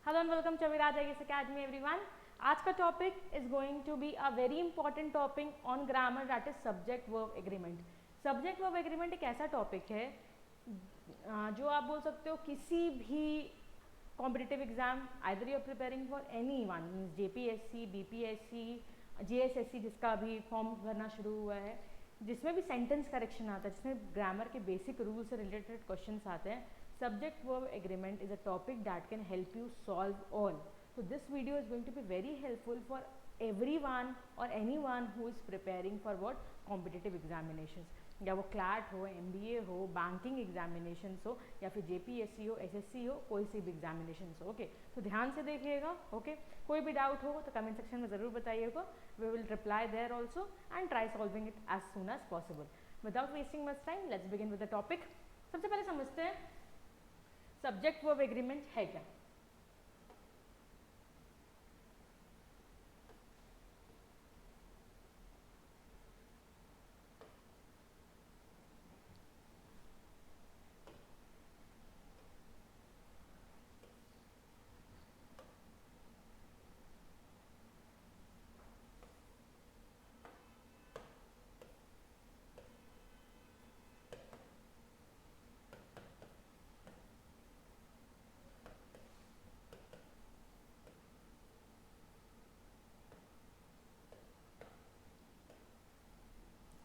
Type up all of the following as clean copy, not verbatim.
Hello and welcome to Aviraj IAS Academy everyone. आज का topic is going to be a very important topic on grammar that is subject verb agreement. Subject verb agreement एक ऐसा topic है जो आप बोल सकते हो किसी भी competitive exam either you are preparing for any one means JPSC, BPSC, GSSC जिसका अभी फॉर्म भरना शुरू हुआ है, जिसमें भी सेंटेंस करेक्शन आता है, जिसमें ग्रामर के बेसिक रूल से रिलेटेड क्वेश्चंस आते हैं. Subject verb agreement is a topic that can help you solve all. So this video is going to be very helpful for everyone or anyone who is preparing for what competitive examinations. या वो CLAT हो, MBA हो, banking examinations हो या फिर JPSC हो, SSC हो, कोई सी भी एग्जामिनेशंस हो. ओके, तो ध्यान से देखिएगा. ओके, कोई भी डाउट हो तो कमेंट सेक्शन में ज़रूर बताइएगा. We will reply there also and try solving it as soon as possible. Without wasting much time let's begin with the topic. सबसे पहले समझते हैं सब्जेक्ट वर्ब एग्रीमेंट है क्या.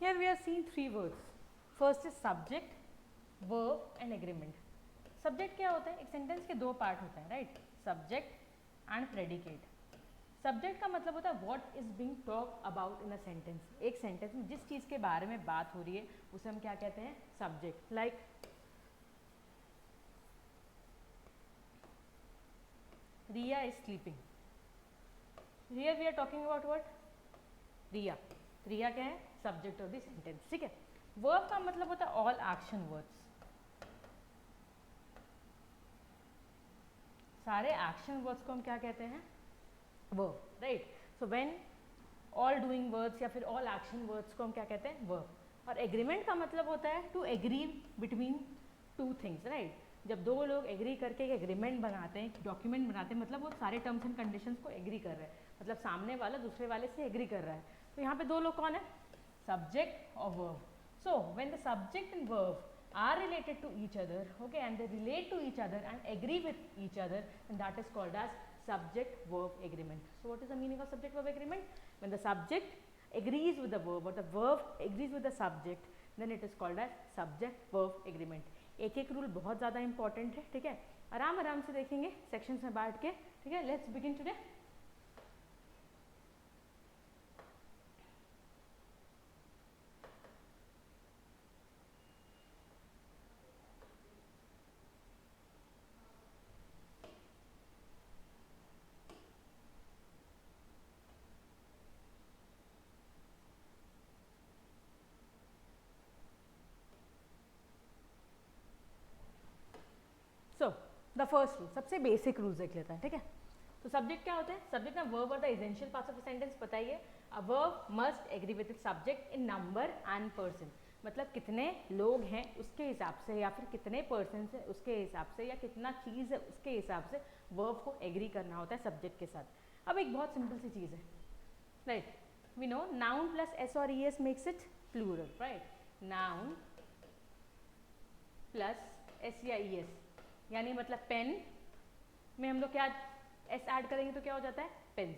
Here we are seeing three words. First is subject, verb and agreement. Subject क्या होता है? एक सेंटेंस के दो पार्ट होते हैं, right? Subject and predicate. Subject का मतलब होता है what is being talk about in a sentence. एक सेंटेंस में जिस चीज़ के बारे में बात हो रही है उसे हम क्या कहते हैं? Subject. Like Riya is sleeping. Here we are talking about what? Riya. Riya क्या है? Subject of the sentence. ठीक है. वर्ब का मतलब होता है ऑल एक्शन वर्ड्स. सारे एक्शन वर्ड्स को हम क्या कहते हैं? Verb, right? So when all doing words या फिर ऑल एक्शन वर्ड्स को हम क्या कहते हैं? वर्ब. और एग्रीमेंट का मतलब होता है to agree between two things, right? जब दो लोग एग्री करके एक एग्रीमेंट बनाते हैं, एक डॉक्यूमेंट बनाते हैं, मतलब वो सारे टर्म्स एंड कंडीशंस को एग्री कर रहे हैं, मतलब सामने वाला दूसरे वाले से एग्री कर रहा है. तो यहाँ पे दो लोग कौन है? सब्जेक्ट और verb. So when the subject and verb are related to each other, okay, and they relate to each other and agree with each other, and that is called as subject verb agreement. So what is the meaning of subject verb agreement? When the subject agrees with the verb or the verb agrees with the subject, then it is called as subject verb agreement. एक एक rule बहुत ज़्यादा important है, ठीक है? आराम आराम से देखेंगे सेक्शंस में बांट के, ठीक है? Let's begin today. So the first rule, सबसे बेसिक रूल देख लेते हैं, ठीक है? तो सब्जेक्ट क्या होता है? सब्जेक्ट में वर्ब और the essential parts of the sentence पता ही है. A verb must agree with its subject in number and person. मतलब कितने लोग हैं उसके हिसाब से, या फिर कितने पर्सन है उसके हिसाब से, या कितना चीज़ है उसके हिसाब से वर्ब को एग्री करना होता है सब्जेक्ट के साथ. अब एक बहुत सिंपल सी चीज़ है, right? We know noun plus s और ई s makes it plural, right? Noun plus s या ई एस, यानी मतलब पेन में हम लोग क्या एस ऐड करेंगे तो क्या हो जाता है? Pens.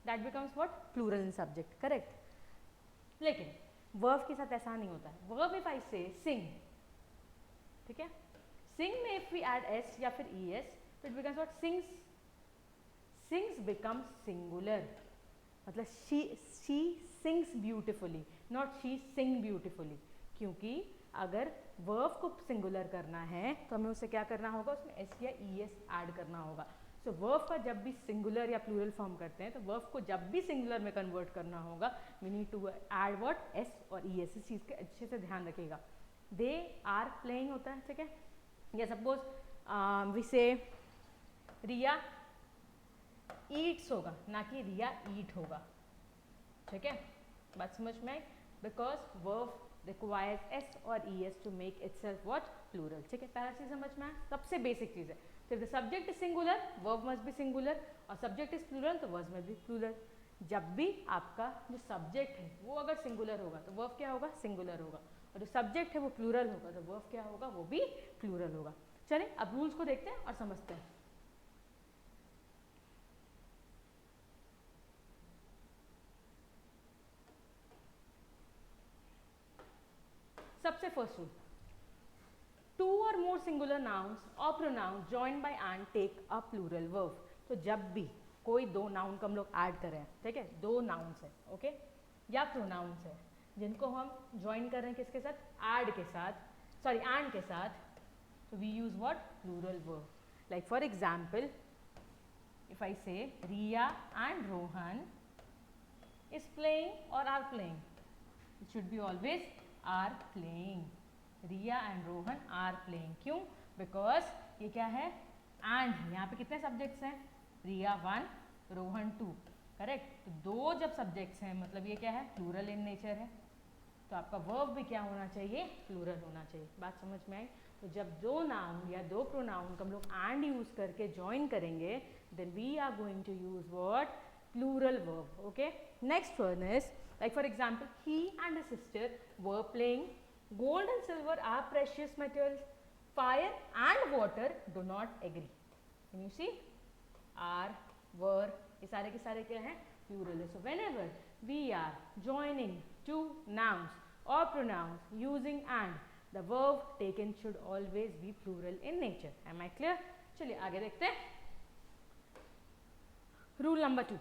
That becomes what? Plural in subject, correct? लेकिन वर्ब के साथ ऐसा नहीं होता है. वर्ब इफ आई से सिंग, ठीक है? सिंग में इफ वी ऐड एस या फिर ई एस तो it becomes what? Sings. Sings becomes singular. मतलब she sings beautifully, not she sing beautifully. क्योंकि अगर वर्ब को सिंगुलर करना है तो हमें उसे क्या करना होगा? उसमें एस या ई एस ऐड करना होगा. सो वर्ब का जब भी सिंगुलर या प्लूरल फॉर्म करते हैं तो वर्ब को जब भी सिंगुलर में कन्वर्ट करना होगा we need to add what? S और ई एस. इस चीज़ के अच्छे से ध्यान रखिएगा. दे आर प्लेइंग होता है, ठीक है? या सपोज वी से रिया ईट्स होगा, ना कि रिया ईट होगा, ठीक है? बात समझ में आई? बिकॉज वर्ब requires s और es to make itself what? plural. ठीक है? पहला चीज समझ में आया, सबसे बेसिक चीज है. तो if the subject is singular, verb must be singular, और subject is plural तो verb must be plural. जब भी आपका जो सब्जेक्ट है वो अगर सिंगुलर होगा तो वर्ब क्या होगा, सिंगुलर होगा, और जो सब्जेक्ट है वो प्लूरल होगा तो वर्ब क्या होगा, वो भी प्लूरल होगा. चलिए अब रूल्स को देखते हैं और समझते हैं. सबसे first rule, two or more singular nouns or pronoun join by and take a plural verb. तो जब भी कोई दो नाउन को हम लोग ऐड कर रहे हैं, ठीक है, दो नाउन्स है, ओके, या प्रोनाउंस है जिनको हम ज्वाइन कर रहे हैं किसके साथ, ऐड के साथ, सॉरी एंड के साथ, तो we use what, plural verb. Like for example, if I say Riya and Rohan is playing और are playing, it should be always are playing. Riya and Rohan are playing. क्यों? बिकॉज ये क्या है, एंड यहाँ पे कितने सब्जेक्ट्स हैं, रिया 1, रोहन 2, करेक्ट. तो दो जब सब्जेक्ट्स हैं मतलब ये क्या है, प्लूरल इन नेचर है, तो आपका वर्ब भी क्या होना चाहिए, प्लूरल होना चाहिए. बात समझ में आई? तो जब दो नाउन या दो प्रोनाउन को हम लोग एंड यूज करके ज्वाइन करेंगे, then we are going to use what, plural verb. Okay, next one is like for example, he and his sister were playing. Gold and silver are precious metals. Fire and water do not agree. Can you see, are, were, ये सारे के सारे क्या हैं, plural है. So whenever we are joining two nouns or pronouns using and, the verb taken should always be plural in nature. Am I clear? चलिए आगे देखते हैं. Rule number 2.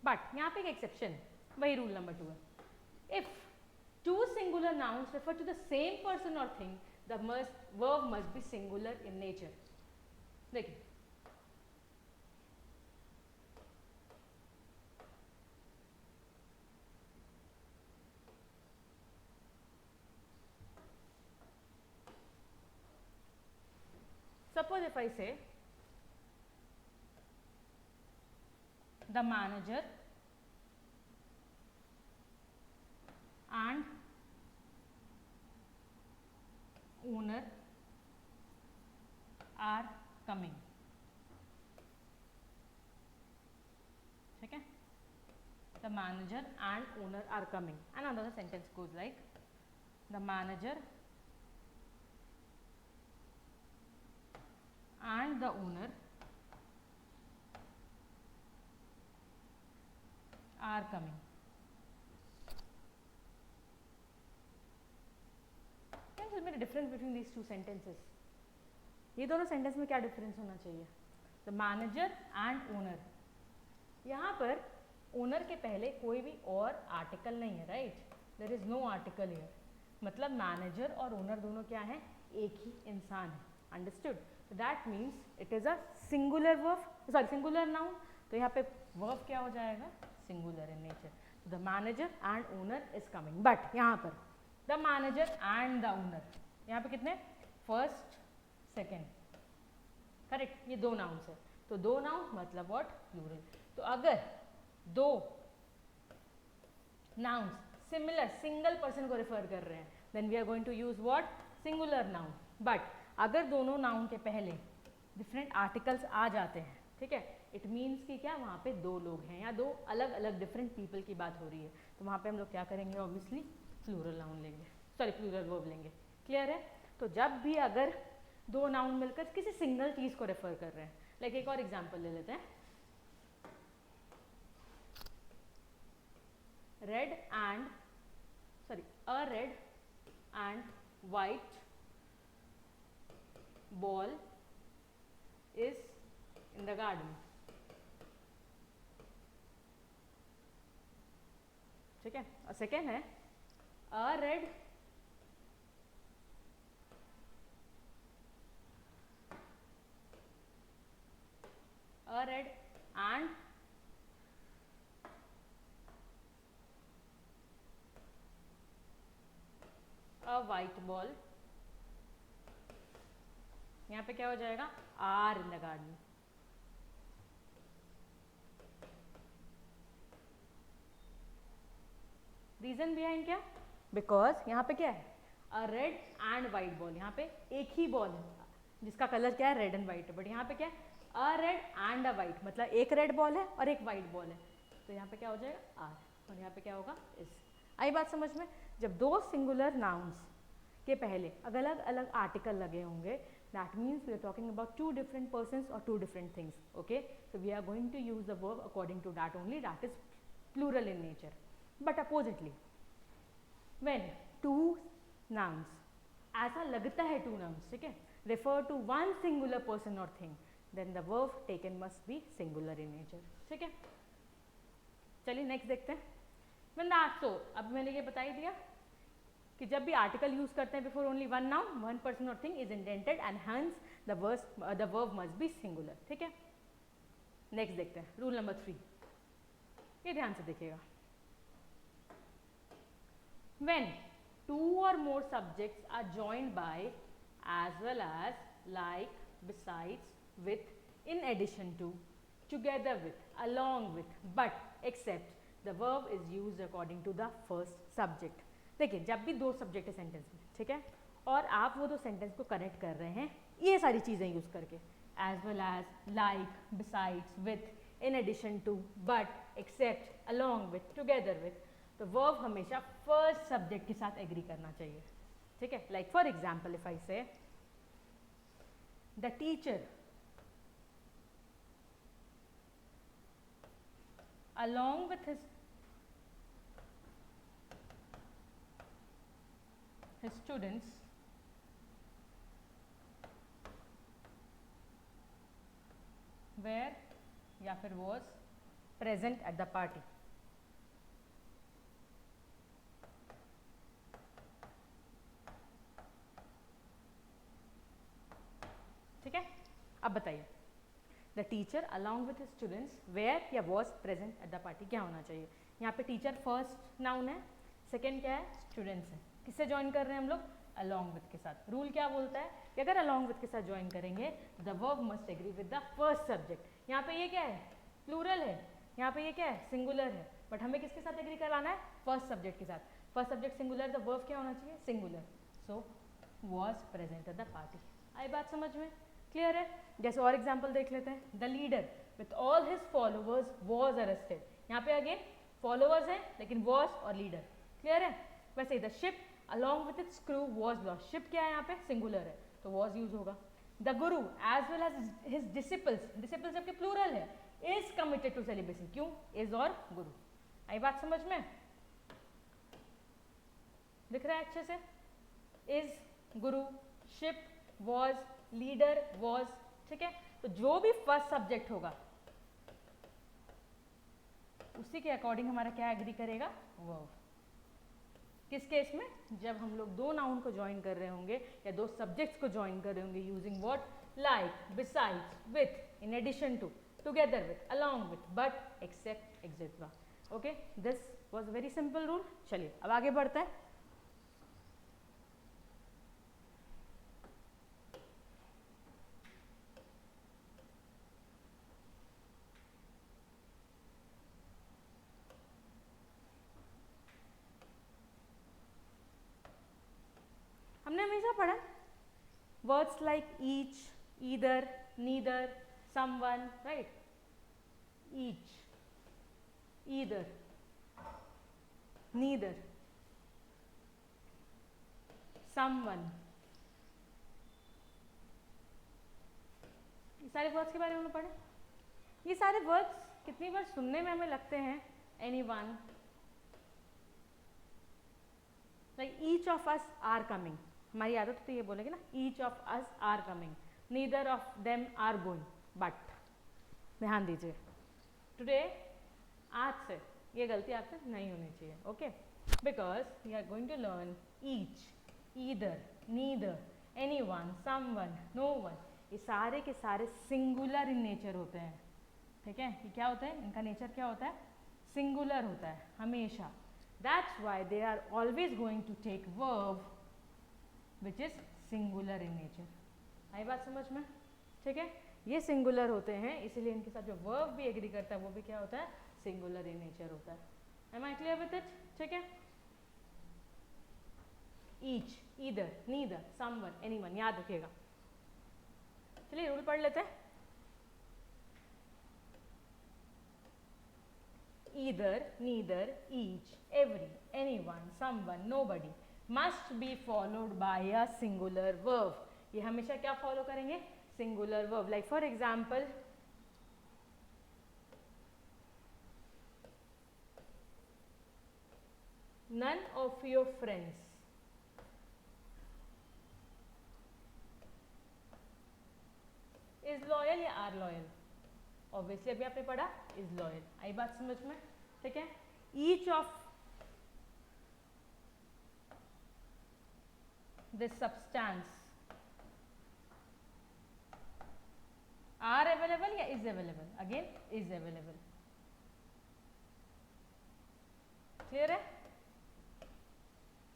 बट यहाँ पे एक एक्सेप्शन, वही रूल नंबर 2 है. If two singular nouns refer to the same person or thing, the verb must be singular in nature. देखिए, suppose if I say the manager and owner are coming. ठीक है, the manager and owner are coming. And another sentence goes like, the manager and the owner are coming. What will be the difference between these two sentences? ये दोनों sentence में क्या difference होना चाहिए? The manager and owner. यहाँ पर owner के पहले कोई भी और आर्टिकल नहीं है, right? There is no article here. मतलब मैनेजर और ओनर दोनों क्या है, एक ही इंसान है. Understood? That means it is a singular verb, sorry singular noun. तो यहाँ पे वर्ब क्या हो जाएगा, singular in nature. The manager and owner is coming. But यहाँ पर the manager and the owner, यहाँ पे कितने, फर्स्ट सेकेंड, करेक्ट, ये दो नाउन्स है. तो दो नाउन मतलब व्हाट, प्लूरल. तो अगर दो नाउन्स सिमिलर सिंगल पर्सन को रेफर कर रहे हैं, then we are going to use what, singular noun. But अगर दोनों नाउन के पहले डिफरेंट आर्टिकल्स आ जाते हैं, ठीक है, इट मीन्स कि क्या वहाँ पे दो लोग हैं या दो अलग अलग डिफरेंट पीपल की बात हो रही है, तो वहाँ पे हम लोग क्या करेंगे, ऑब्वियसली प्लूरल नाउन लेंगे, सॉरी प्लूरल वर्ब लेंगे. क्लियर है? तो जब भी अगर दो नाउन मिलकर किसी सिंगल चीज को रेफर कर रहे हैं, लाइक एक और एग्जांपल ले लेते हैं. Red and sorry a red and white ball is in the garden. ठीक है, और सेकेंड है a red and a white ball. यहाँ पे क्या हो जाएगा, are in the garden. Reason behind क्या, बिकॉज यहाँ पे क्या है, a red and white ball, यहाँ पे एक ही बॉल है, जिसका कलर क्या है, रेड एंड वाइट है, बट यहाँ पे क्या है, a red and a white, मतलब एक रेड बॉल है और एक वाइट बॉल है, तो यहाँ पे क्या हो जाएगा आर, और यहाँ पे क्या होगा इस। आई बात समझ में? जब दो सिंगुलर नाउन्स के पहले अलग अलग आर्टिकल लगे होंगे, that means we are talking about two different persons or two different things. Okay, so we are going to use the verb according to that only, that is plural in nature. But oppositely, when two nouns, ऐसा लगता है two nouns, ठीक है, refer to one singular person or thing, then the verb taken must be singular in nature. ठीक है, चलिए next देखते हैं. When that, so अब मैंने ये बता ही दिया कि जब भी आर्टिकल यूज करते हैं before only one noun, one person और thing is indented and hence the verb must be singular. ठीक है, नेक्स्ट देखते हैं रूल नंबर 3. ये ध्यान से देखिएगा. When two or more subjects are joined by, as well as, like, besides, with, in addition to, together with, along with, but, except, the verb is used according to the first subject. देखिए, जब भी दो subject है sentence में, ठीक है, और आप वो दो सेंटेंस को कनेक्ट कर रहे हैं ये सारी चीज़ें यूज़ करके, as well as, like, besides, with, in addition to, but, except, along with, together with, तो वर्ब हमेशा फर्स्ट सब्जेक्ट के साथ एग्री करना चाहिए. ठीक है, like for example if I say the teacher along with his students were या फिर was present at the party. ठीक है, अब बताइए the teacher along with students were या was present at the party, क्या होना चाहिए? यहाँ पे टीचर फर्स्ट नाउन है, सेकेंड क्या है, स्टूडेंट्स है. किससे ज्वाइन कर रहे हैं हम लोग? अलॉन्ग विथ के साथ. रूल क्या बोलता है कि अगर अलॉन्ग विथ के साथ ज्वाइन करेंगे the verb must agree with the first subject. यहाँ पे ये क्या है, प्लूरल है, यहाँ पे ये क्या है, सिंगुलर है, बट हमें किसके साथ एग्री करवाना है? फर्स्ट सब्जेक्ट के साथ. First subject singular, the verb क्या होना चाहिए? Singular. So was present at the party. आई बात समझ में? क्लियर है? जैसे और एग्जाम्पल देख लेते हैं. The leader with all his followers was arrested. यहाँ पे अगेन फॉलोअर्स हैं लेकिन वॉज और लीडर. क्लियर है? वैसे ही the ship along with its crew was lost. Ship क्या है यहाँ पे? सिंगुलर है, तो वॉज यूज होगा. The guru as well as his disciples, disciples जबकि प्लूरल है, इज कमिटेड टू सेलिब्रेशन. क्यों? इज और गुरु. आई बात समझ में? दिख रहा है अच्छे से? Is, Guru, ship, was, leader, was. ठीक है, तो जो भी फर्स्ट सब्जेक्ट होगा उसी के अकॉर्डिंग हमारा क्या एग्री करेगा? वर्ब. किस केस में? जब हम लोग दो नाउन को ज्वाइन कर रहे होंगे या दो सब्जेक्ट्स को ज्वाइन कर रहे होंगे using what? Like, besides, with, in addition to, together with, along with, but, except, etcetera. Okay, this was very simple rule. चलिए अब आगे बढ़ते हैं. हमने हमेशा पढ़ा words like each, either, neither, someone, right? Each, either, neither, someone, ये सारे वर्ड्स के बारे में हमने पढ़े. ये सारे वर्ड्स कितनी बार सुनने में हमें लगते हैं anyone, like each of us are coming. हमारी आदत तो ये बोलेंगे ना, each of us are coming, neither of them are going. But ध्यान दीजिए, टुडे, आज से ये गलती आपसे नहीं होनी चाहिए. Okay, because we are going to learn each, either, neither, anyone, someone, no one. ये सारे के सारे सिंगुलर इन नेचर होते हैं. ठीक है, ये क्या होता है? इनका नेचर क्या होता है? सिंगुलर होता है हमेशा. That's why they are always going to take verb which is singular in nature. आई बात समझ में? ठीक है, ये सिंगुलर होते हैं इसलिए इनके साथ जो वर्ब भी एग्री करता है वो भी क्या होता है? सिंगुलर इन नेचर होता है. Am I clear with it? ठीक है, each, either, neither, someone, anyone, याद रखिएगा. चलिए रूल पढ़ लेते हैं. Either, neither, each, every, anyone, someone, nobody must be followed by a singular verb. ये हमेशा क्या फॉलो करेंगे? Singular verb. Like for example, none of your friends is loyal या are loyal. ऑब्वियसली अभी आपने पढ़ा इज लॉयल. आई बात समझ में? ठीक है. Each of this substance are available या is available? Again is available. Clear है?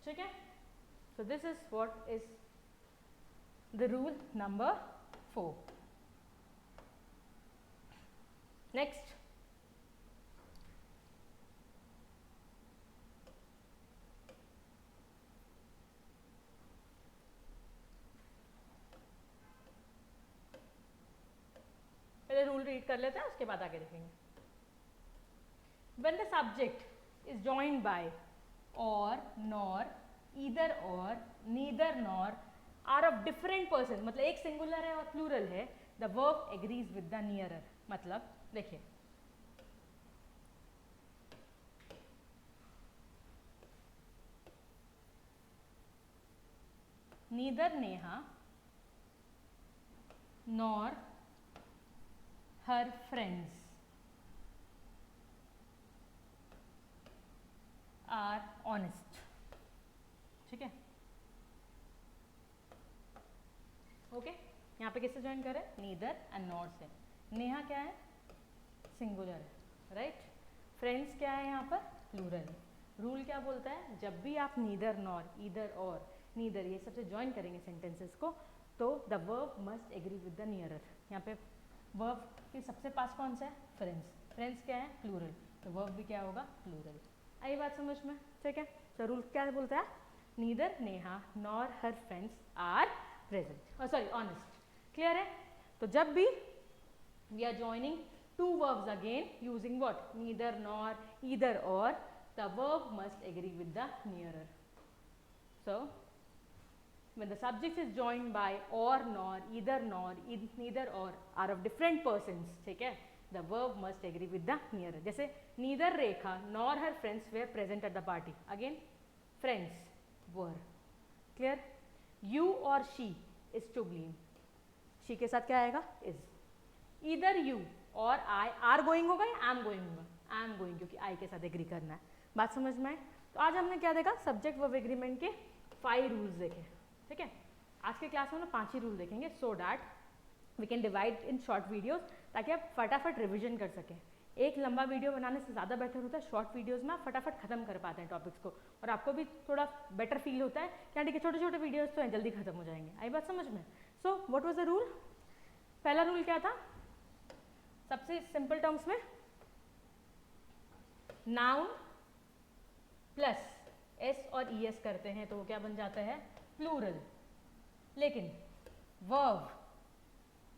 ठीक है. So this is what is the rule number 4. Next, पहले रूल रीड कर लेते हैं, उसके बाद आगे देखेंगे. When the subject is joined by or, nor, either or, neither nor are of different persons, मतलब एक सिंगुलर है और प्लूरल है, the verb agrees with the nearer. मतलब देखिए, neither Neha nor her friends are honest. ठीक है. Okay. यहाँ पे किससे ज्वाइन करें? नीदर एंड नॉर से. नेहा क्या है? सिंगुलर है, राइट. फ्रेंड्स क्या है यहाँ पर? प्लूरल है. रूल क्या बोलता है? जब भी आप नीदर, नॉर, ईदर और, नीदर ये सबसे ज्वाइन करेंगे सेंटेंसेस को, तो the verb must agree with the nearer. यहाँ पे वर्ब के सबसे पास कौन सा है? फ्रेंड्स. फ्रेंड्स क्या है? प्लूरल. तो वर्ब भी क्या होगा? प्लूरल. आई बात समझ में? ठीक है. तो रूल क्या बोलता है? Neither Neha nor her friends are present, sorry honest. Clear है? तो जब भी we are joining two verbs again using what? Neither, nor, either or, the verb must agree with the nearer. So when the subject is joined by or, nor, either, nor, neither or are of different persons, ठीक है, the verb must agree with the nearer. जैसे neither Rekha nor her friends were present at the party. Again friends were. Clear? You or she is to blame. she के साथ क्या आएगा? is. Either you or I are going होगा या am going होगा? am going, क्योंकि I के साथ एग्री करना है. बात समझ में आए? तो आज हमने क्या देखा? सब्जेक्ट वर्ब एग्रीमेंट के 5 रूल्स देखे. ठीक है. आज के क्लास में ना 5 ही रूल देखेंगे, so that we can divide in short videos, ताकि आप फटाफट रिवीजन कर सकें. एक लंबा वीडियो बनाने से ज़्यादा बेटर होता है शॉर्ट वीडियोस में आप फटाफट खत्म कर पाते हैं टॉपिक्स को, और आपको भी थोड़ा बेटर फील होता है कि हाँ ठीक है, छोटे छोटे वीडियोस तो हैं, जल्दी खत्म हो जाएंगे. आई बात समझ में? So what was the rule? पहला रूल क्या था? सबसे सिंपल टर्म्स में, नाउन प्लस एस और ई एस करते हैं तो वो क्या बन जाता है? प्लूरल. लेकिन वर्ब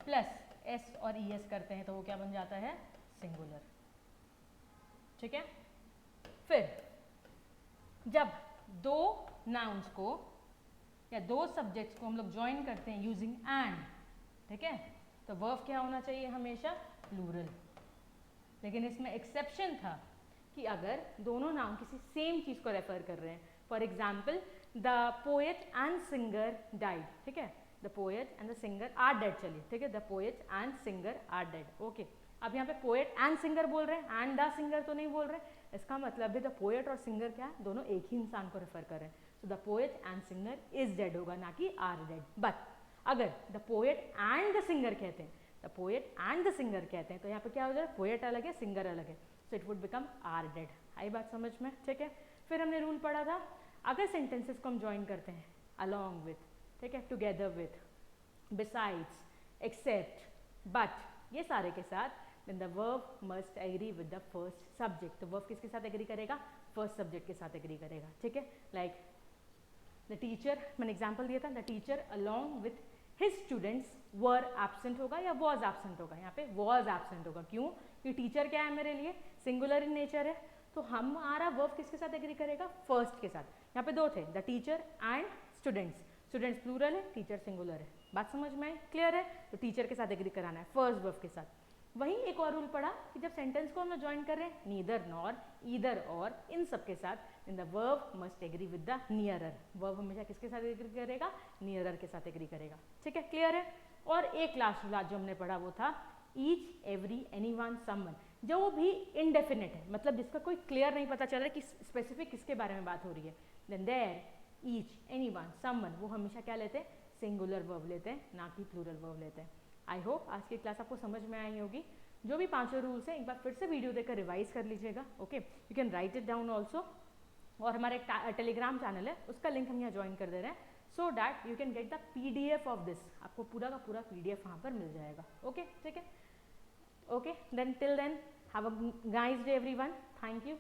प्लस एस और ई एस करते हैं तो वो क्या बन जाता है? सिंगुलर. ठीक है. फिर जब दो नाउन्स को या दो सब्जेक्ट्स को हम लोग ज्वाइन करते हैं यूजिंग एंड, ठीक है, तो वर्ब क्या होना चाहिए? हमेशा प्लूरल. लेकिन इसमें एक्सेप्शन था कि अगर दोनों नाउन किसी सेम चीज को रेफर कर रहे हैं. For example, the poet and singer died. ठीक है. The poet and the singer are dead. चलिए ठीक है, the poet and singer are dead. Okay. अब यहाँ पे पोएट एंड सिंगर बोल रहे हैं, एंड द सिंगर तो नहीं बोल रहे. इसका मतलब है द पोएट और सिंगर क्या है? दोनों एक ही इंसान को रेफर कर रहे हैं. तो the poet and singer is dead होगा, ना कि आर डेड. बट अगर the poet and the singer कहते हैं, the poet and the singer कहते हैं, तो यहाँ पे क्या हो जाएगा? पोएट अलग है, सिंगर अलग है. So it would become are dead. आई बात समझ में? ठीक है. फिर हमने रूल पढ़ा था, अगर सेंटेंसेस को हम ज्वाइन करते हैं अलॉन्ग विथ, ठीक है, together with, besides, except, but, ये सारे के साथ, then the verb must agree with the first subject. तो verb किसके साथ एग्री करेगा? फर्स्ट सब्जेक्ट के साथ एग्री करेगा. ठीक है. लाइक द टीचर, मैंने एग्जाम्पल दिया था, the teacher along with his students were absent होगा या वॉज एब्सेंट होगा, यहाँ पे वॉज एब्सेंट होगा। क्यों? कि टीचर क्या है मेरे लिए, सिंगुलर इन नेचर है, तो हमारा वर्ब किसके साथ एग्री करेगा, फर्स्ट के साथ। यहाँ पे दो थे, the teacher and students, students plural है, टीचर सिंगुलर है। बात समझ में आई, क्लियर है? तो टीचर के साथ एग्री कराना है फर्स्ट वर्ब के साथ। वहीं एक और रूल पढ़ा कि जब सेंटेंस को हम ज्वाइन कर रहे हैं नीदर नॉर, ईदर और, इन सब के साथ, then the verb must agree with the nearer. Verb हमेशा किसके साथ एग्री करेगा, नियरर के साथ एग्री करेगा। ठीक है, क्लियर है? और एक लास्ट रूल आज जो हमने पढ़ा वो था ईच, एवरी, एनीवन, समवन, जो भी इनडेफिनेट है, मतलब जिसका कोई क्लियर नहीं पता चल रहा है कि स्पेसिफिक किसके बारे में बात हो रही है, then there, each, anyone, someone, वो हमेशा क्या लेते हैं, सिंगुलर वर्ब लेते हैं, ना कि प्लूरल वर्ब लेते हैं। आई होप आज की क्लास आपको समझ में आई होगी। जो भी पांचों रूल्स हैं एक बार फिर से वीडियो देखकर रिवाइज कर लीजिएगा। Okay, you can write it down also. और हमारे टेलीग्राम चैनल है, उसका लिंक हम यहाँ ज्वाइन कर दे रहे हैं, so that you can get the PDF of this. आपको पूरा का पूरा PDF वहाँ पर मिल जाएगा। ओके, ठीक है, okay, then till then have a nice day everyone, thank you.